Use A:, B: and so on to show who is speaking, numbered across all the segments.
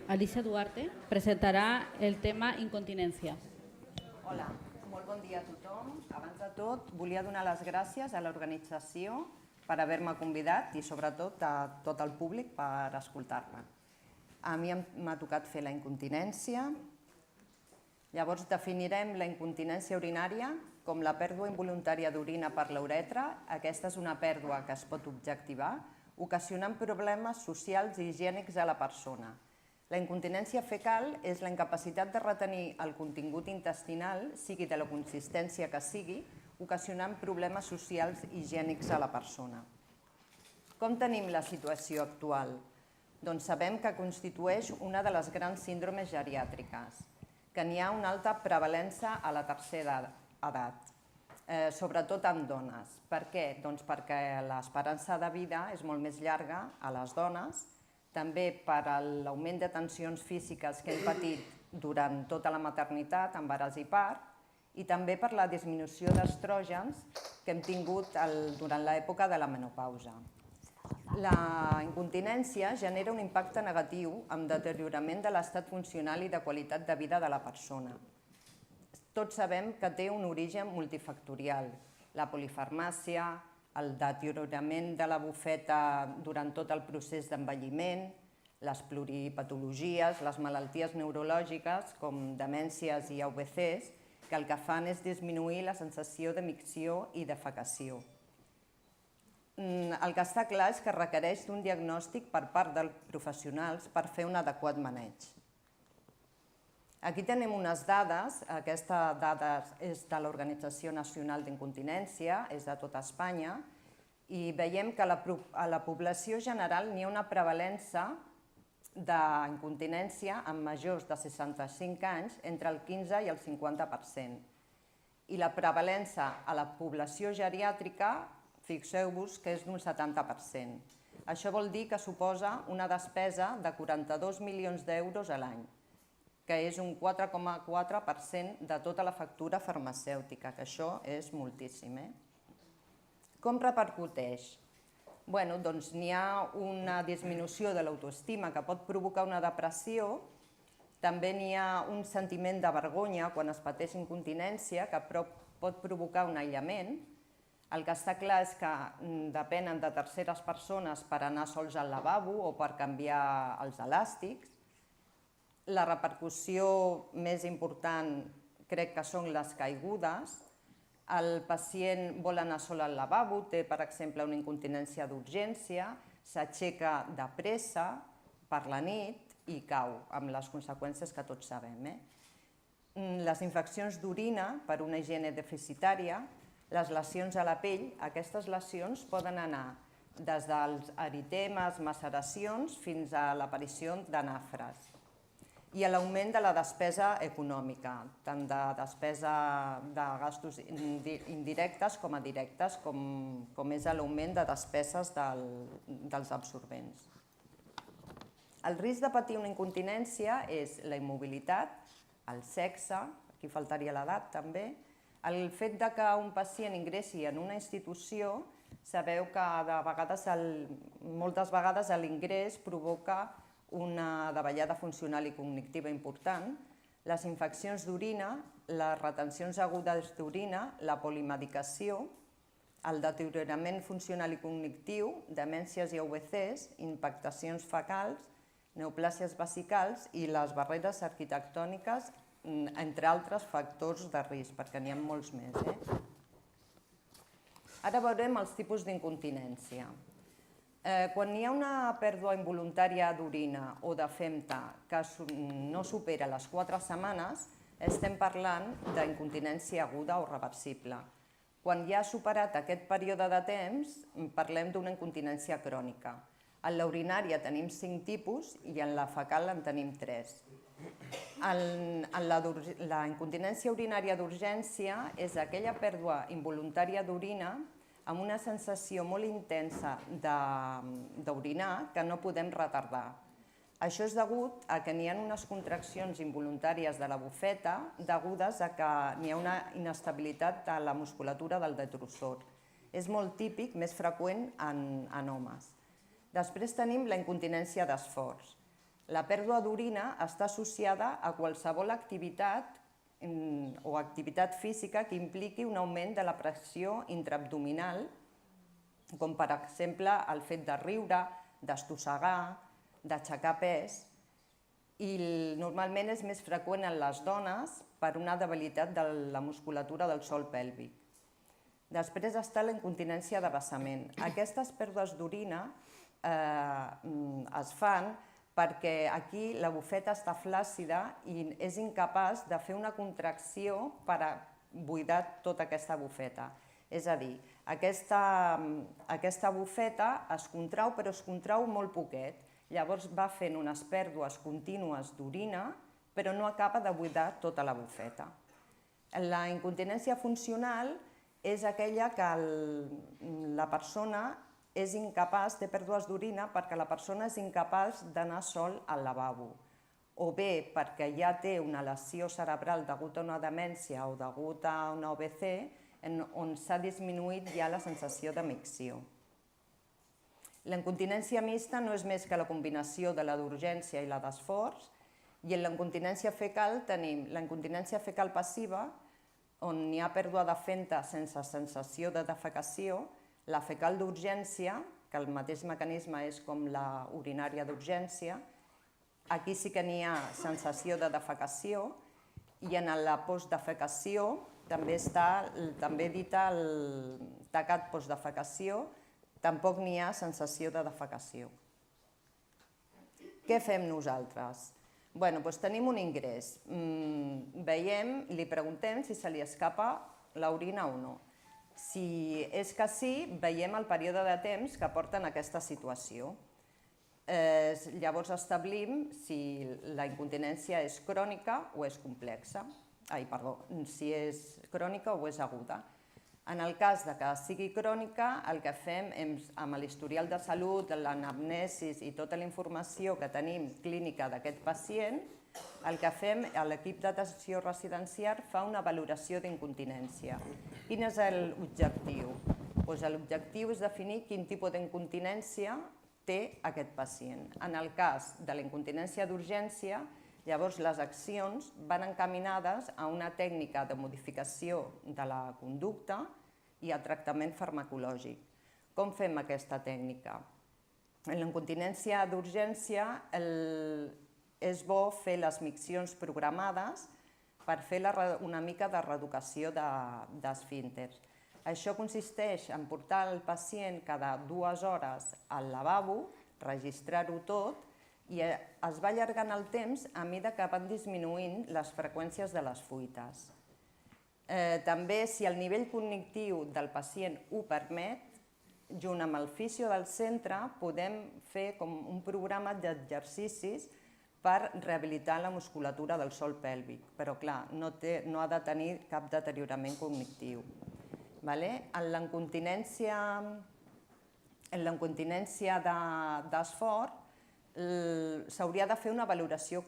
A: Alicia Duarte presentarà el tema incontinència.
B: Hola, molt bon dia a tothom. Abans de tot, volia donar les gràcies a l'organització per haver-me convidat i sobretot a tot el públic per escoltar-me. A mi m'ha tocat fer la incontinència. Llavors definirem la incontinència urinària com la pèrdua involuntària d'orina per la uretra. Aquesta és una pèrdua que es pot objectivar, ocasionant problemes socials i higiènics a la persona. La incontinència fecal és la incapacitat de retenir el contingut intestinal, sigui de la consistència que sigui, ocasionant problemes socials i higiènics a la persona. Com tenim la situació actual? Doncs sabem que constitueix una de les grans síndromes geriàtriques, que n'hi ha una alta prevalença a la tercera edat, sobretot en dones. Per què? Doncs perquè l'esperança de vida és molt més llarga a les dones, també per l'augment de tensions físiques que hem patit durant tota la maternitat, embaràs i part, i també per la disminució d'estrògens que hem tingut durant l'època de la menopausa. La incontinència genera un impacte negatiu amb deteriorament de l'estat funcional i de qualitat de vida de la persona. Tots sabem que té un origen multifactorial, la polifarmàcia, el deteriorament de la bufeta durant tot el procés d'envelliment, les pluripatologies, les malalties neurològiques com demències i AVCs, que el que fan és disminuir la sensació de micció i defecació. El que està clar és que requereix d'un diagnòstic per part dels professionals per fer un adequat maneig. Aquí tenim unes dades, aquesta dada és de l'Organització Nacional d'Incontinència, és de tota Espanya, i veiem que a la població general n'hi ha una prevalença d'incontinència en majors de 65 anys entre el 15 i el 50%. I la prevalença a la població geriàtrica, fixeu-vos que és d'un 70%. Això vol dir que suposa una despesa de 42 milions d'euros a l'any, que és un 4,4% de tota la factura farmacèutica, que això és moltíssim. Com repercuteix? Doncs n'hi ha una disminució de l'autoestima que pot provocar una depressió, també n'hi ha un sentiment de vergonya quan es pateix incontinència que pot provocar un aïllament. El que està clar és que depenen de terceres persones per anar sols al lavabo o per canviar els elàstics. La repercussió més important crec que són les caigudes. El pacient vol anar sol al lavabo, té, per exemple, una incontinència d'urgència, s'aixeca de pressa per la nit i cau, amb les conseqüències que tots sabem. Les infeccions d'orina per una higiene deficitària, les lesions a la pell, aquestes lesions poden anar des dels eritemes, maceracions, fins a l'aparició de nafres. I l'augment de la despesa econòmica, tant de despesa de gastos indirectes com a directes, com és l'augment de despeses dels absorbents. El risc de patir una incontinència és la immobilitat, el sexe, aquí faltaria l'edat també, el fet que un pacient ingressi en una institució, sabeu que moltes vegades l'ingrés provoca una davallada funcional i cognitiva important, les infeccions d'orina, les retencions agudes d'orina, la polimedicació, el deteriorament funcional i cognitiu, demències i AVCs, impactacions fecals, neoplàsies vesicals i les barreres arquitectòniques, entre altres factors de risc, perquè n'hi ha molts més. Ara veurem els tipus d'incontinència. Quan hi ha una pèrdua involuntària d'orina o de femta que no supera les 4 setmanes, estem parlant d'incontinència aguda o reversible. Quan ja ha superat aquest període de temps, parlem d'una incontinència crònica. En la urinària tenim 5 tipus i en la fecal en tenim 3. La incontinència urinària d'urgència és aquella pèrdua involuntària d'orina amb una sensació molt intensa d'orinar que no podem retardar. Això és degut a que n'hi ha unes contraccions involuntàries de la bufeta degudes a que n'hi ha una inestabilitat de la musculatura del detrusor. És molt típic, més freqüent en homes. Després tenim la incontinència d'esforç. La pèrdua d'orina està associada a qualsevol activitat o activitat física que impliqui un augment de la pressió intraabdominal, com per exemple el fet de riure, d'estossegar, d'aixecar pes, i normalment és més freqüent en les dones per una debilitat de la musculatura del sòl pèlvic. Després està la incontinència de vessament. Aquestes pèrdues d'orina es fan perquè aquí la bufeta està flàccida i és incapaç de fer una contracció per a buidar tota aquesta bufeta. És a dir, aquesta bufeta es contrau, però es contrau molt poquet. Llavors va fent unes pèrdues contínues d'orina, però no acaba de buidar tota la bufeta. La incontinència funcional és aquella que la persona és incapaç, té pèrdues d'orina perquè la persona és incapaç d'anar sol al lavabo, o bé perquè ja té una lesió cerebral degut a una demència o degut a una OBC, on s'ha disminuït ja la sensació de micció. La incontinència mixta no és més que la combinació de la d'urgència i la d'esforç, i en la incontinència fecal tenim la incontinència fecal passiva, on hi ha pèrdua de fenta sense sensació de defecació, la fecal d'urgència, que el mateix mecanisme és com la urinària d'urgència, aquí sí que n'hi ha sensació de defecació, i en la postdefecació també dita el tacat postdefecació, tampoc n'hi ha sensació de defecació. Què fem nosaltres? Doncs tenim un ingrés. Veiem, li preguntem si se li escapa l'orina o no. Si és que sí, veiem el període de temps que porta en aquesta situació. Llavors establim si la incontinència és crònica o és complexa. Si és crònica o és aguda. En el cas que sigui crònica, el que fem amb l'historial de salut, l'anamnesis i tota la informació que tenim clínica d'aquest pacient, el que fem, l'equip d'atenció residencial fa una valoració d'incontinència. Quin és l'objectiu? L'objectiu és definir quin tipus d'incontinència té aquest pacient. En el cas de la incontinència d'urgència, llavors les accions van encaminades a una tècnica de modificació de la conducta i a tractament farmacològic. Com fem aquesta tècnica? En la incontinència d'urgència és bo fer les miccions programades per fer una mica de reeducació d'esfínters. Això consisteix en portar el pacient cada 2 hores al lavabo, registrar-ho tot, i es va allargant el temps a mesura que van disminuint les freqüències de les fuites. També, si el nivell cognitiu del pacient ho permet, junt amb el fisio del centre, podem fer com un programa d'exercicis per rehabilitar la musculatura del sòl pèlvic, però clar, no ha de tenir cap deteriorament cognitiu. En l'incontinència d'esforç s'hauria de fer una valoració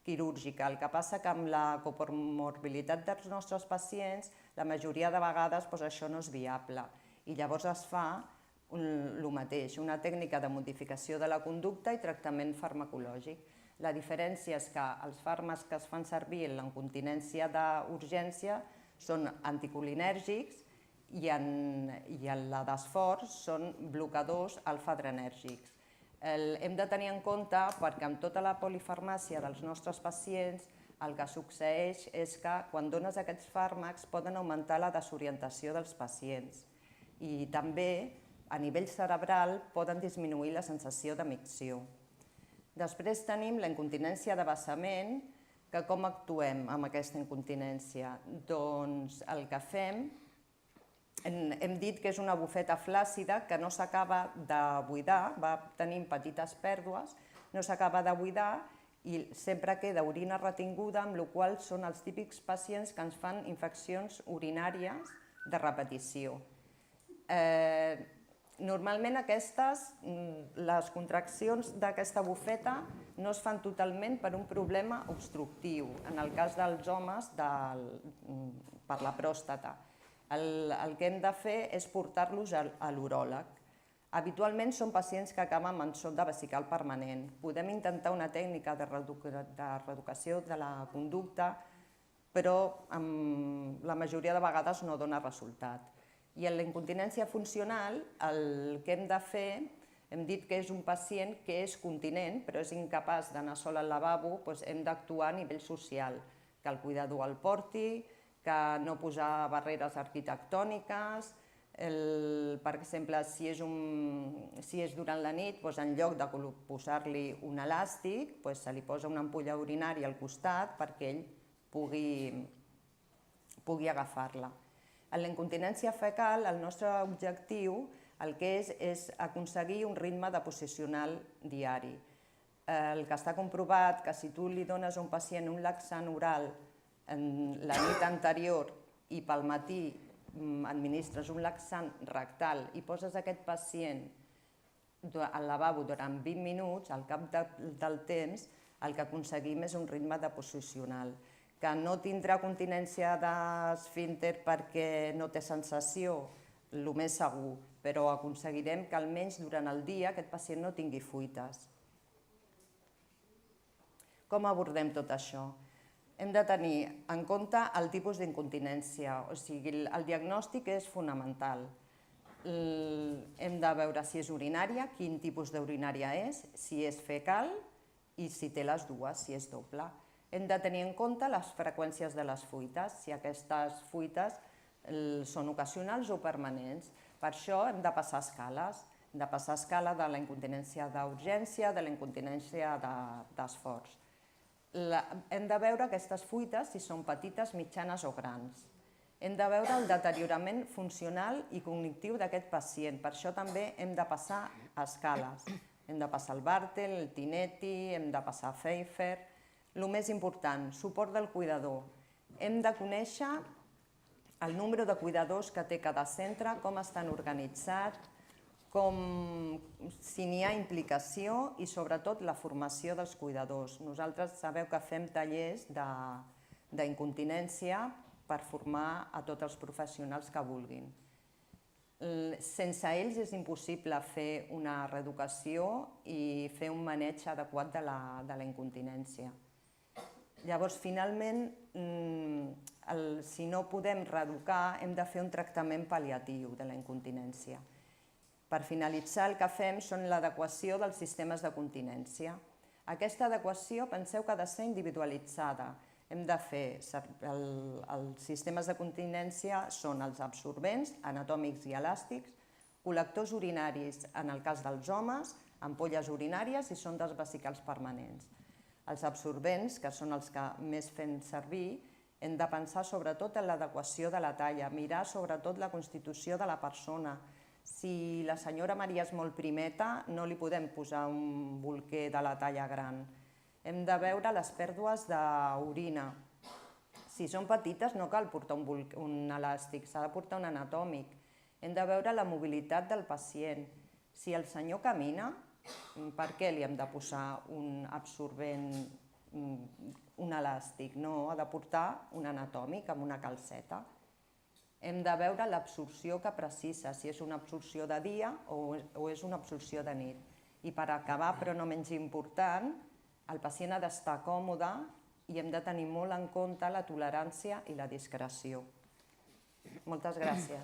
B: quirúrgica. El que passa que amb la comorbilitat dels nostres pacients, la majoria de vegades això no és viable i llavors es fa el mateix, una tècnica de modificació de la conducta i tractament farmacològic. La diferència és que els fàrmacs que es fan servir en la incontinència d'urgència són anticolinèrgics i en la d'esforç són blocadors alfa-adrenèrgics. Hem de tenir en compte perquè amb tota la polifarmàcia dels nostres pacients el que succeeix és que quan dones aquests fàrmacs poden augmentar la desorientació dels pacients i també a nivell cerebral poden disminuir la sensació de micció. Després tenim la incontinència de vessament, que com actuem amb aquesta incontinència? Doncs el que fem, hem dit que és una bufeta flàccida que no s'acaba de buidar, va tenint petites pèrdues, no s'acaba de buidar i sempre queda orina retinguda, amb la qual cosa són els típics pacients que ens fan infeccions urinàries de repetició. Normalment les contraccions d'aquesta bufeta no es fan totalment per un problema obstructiu, en el cas dels homes per la pròstata. El que hem de fer és portar-los a l'uròleg. Habitualment són pacients que acaben amb ensot de vesical permanent. Podem intentar una tècnica de reeducació de la conducta, però la majoria de vegades no dona resultat. I en la incontinència funcional el que hem de fer, hem dit que és un pacient que és continent però és incapaç d'anar sol al lavabo, doncs hem d'actuar a nivell social, que el cuidador el porti, que no posar barreres arquitectòniques. Per exemple, si és durant la nit, en lloc de posar-li un elàstic, se li posa una ampolla urinària al costat perquè ell pugui agafar-la. En la incontinència fecal, el nostre objectiu el que és aconseguir un ritme de posicional diari. El que està comprovat que si tu li dones a un pacient un laxant oral la nit anterior i pel matí administres un laxant rectal i poses aquest pacient al lavabo durant 20 minuts, al cap del temps el que aconseguim és un ritme de posicional, que no tindrà continència d'esfínter perquè no té sensació, el més segur, però aconseguirem que almenys durant el dia aquest pacient no tingui fuites. Com abordem tot això? Hem de tenir en compte el tipus d'incontinència, o sigui, el diagnòstic és fonamental. Hem de veure si és urinària, quin tipus d'urinària és, si és fecal i si té les dues, si és doble. Hem de tenir en compte les freqüències de les fuites, si aquestes fuites són ocasionals o permanents. Per això hem de passar escales. Hem de passar escala de la incontinència d'urgència, de la incontinència d'esforç. Hem de veure aquestes fuites si són petites, mitjanes o grans. Hem de veure el deteriorament funcional i cognitiu d'aquest pacient. Per això també hem de passar escales. Hem de passar el Bartel, el Tinetti, hem de passar Pfeiffer. El més important, suport del cuidador. Hem de conèixer el número de cuidadors que té cada centre, com estan organitzats, si n'hi ha implicació i sobretot la formació dels cuidadors. Nosaltres sabeu que fem tallers d'incontinència per formar a tots els professionals que vulguin. Sense ells és impossible fer una reeducació i fer un maneig adequat de la incontinència. Llavors, finalment, si no podem reeducar, hem de fer un tractament pal·liatiu de la incontinència. Per finalitzar, el que fem són l'adequació dels sistemes de continència. Aquesta adequació penseu que ha de ser individualitzada. Hem de fer, els sistemes de continència són els absorbents, anatòmics i elàstics, col·lectors urinaris en el cas dels homes, ampolles urinàries i sondes vesicals permanents. Els absorbents, que són els que més fem servir, hem de pensar sobretot en l'adequació de la talla, mirar sobretot la constitució de la persona. Si la senyora Maria és molt primeta, no li podem posar un bolquer de la talla gran. Hem de veure les pèrdues d'orina. Si són petites no cal portar un elàstic, s'ha de portar un anatòmic. Hem de veure la mobilitat del pacient. Si el senyor camina, per què li hem de posar un absorbent, un elàstic? No, ha de portar un anatòmic amb una calceta. Hem de veure l'absorció que precisa, si és una absorció de dia o és una absorció de nit. I per acabar, però no menys important, el pacient ha d'estar còmode i hem de tenir molt en compte la tolerància i la discreció. Moltes gràcies.